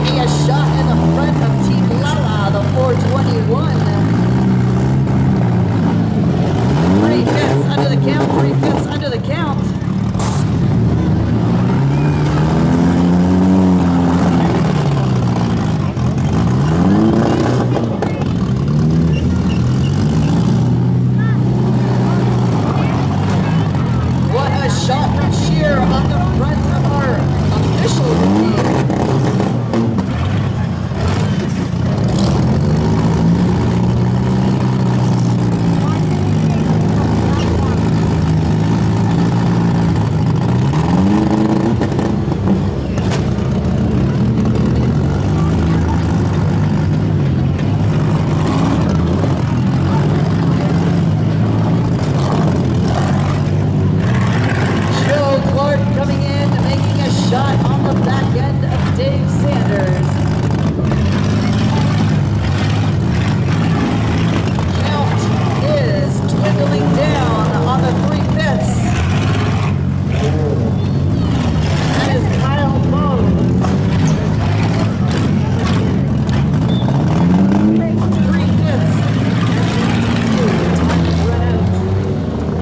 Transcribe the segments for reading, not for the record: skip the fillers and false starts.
Making a shot in the front of Team Lala, the 421. 3 fifths under the count, 3 fifths under the count. What a shot from Shear on the front of our official rookie.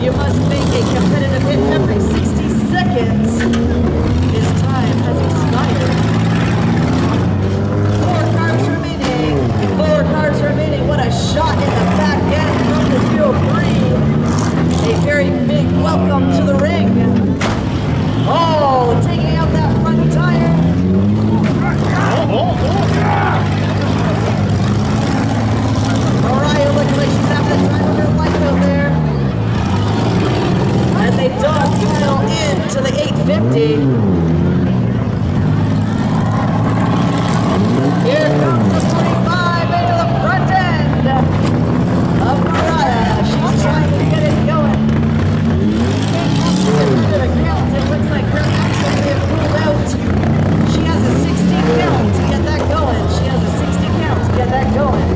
You must make a competitive hit every 60 seconds. His time has expired. 4 cars remaining. 4 cars remaining. What a shot in the back end from the 03. A very big welcome to the ring. Oh, taking out that front tire. Mariah looks like she's having a time of her life out there. As they dogpile into the 850. Here comes the 25 into the front end of Mariah. She's trying to get it going. Into the count, it looks like her axle may have pulled out. She has a 60 count to get that going. She has a 60 count to get that going.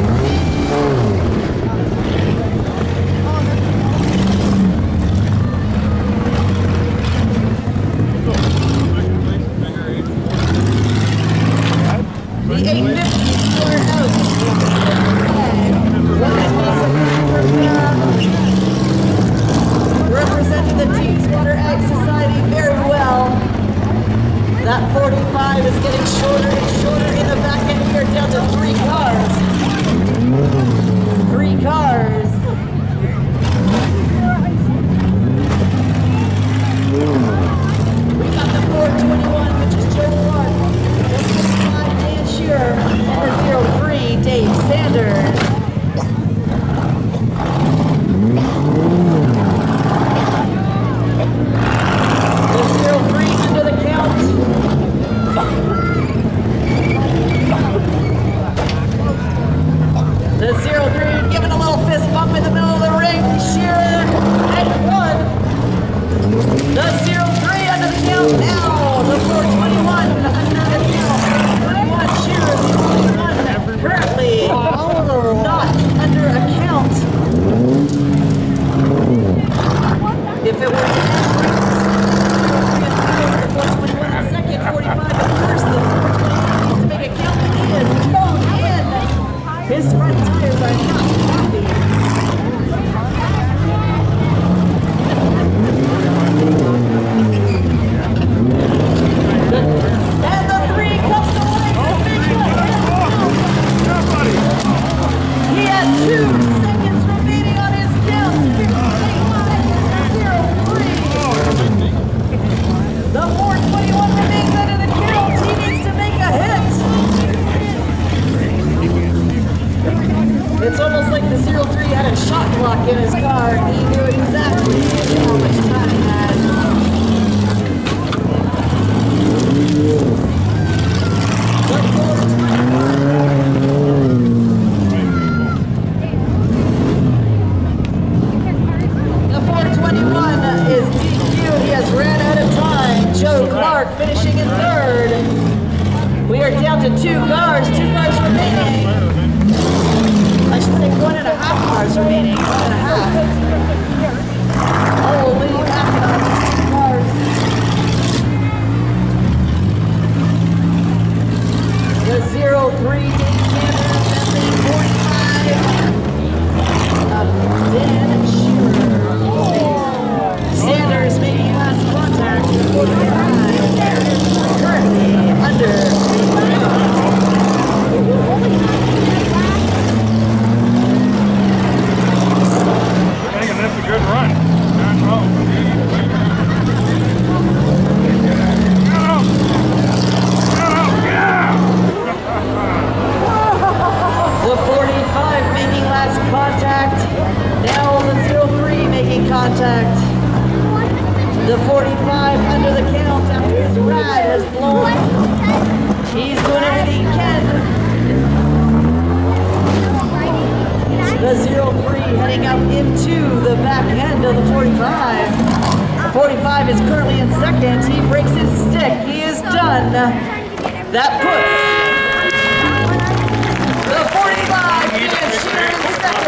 The 850 scored out. Representing the Teeswater Ag Society very well. That 45 is getting shorter and shorter in the back end here, down to 3 cars. 3 cars. We got the 421, which is Joe Clark. The 65, Dan Shearer. And the 03, Dave Sanders. The 03 under the count. The 03 giving a little fist bump in the middle of the ring. Shearer and 1. The 03 under the count now. The 421 under the count. 21 Shearer, the only one currently not under a count. If it were second, 45 at first, the 421 to make a count, he is thrown in. His front tires are not happy. And the 3 comes to life. He has 2 seconds remaining on his count. 0-3. The 421 remains under the count. He needs to make a hit. It's almost like the 03 had a shot clock in his car. He knew exactly how much time he had. The 421 is DQ'd. He has ran out of time. Joe Clark finishing in 3rd. We are down to 2 cars. 2 cars remaining. I should say 1.5 cars remaining. 1.5. Holy mackerel, 2 cars. The The 03 Dave Sanders and the 45 of Dan Shearer. Sanders making last contact. 45 currently under. Thinking that's a good run. The 45 making last contact. Now the 03 making contact. The 45 under the count after his rad has blown. He's doing everything he can. The 03 heading up into the back end of the 45. The 45 is currently in second. He breaks his stick. He is done. That puts the 45 in second.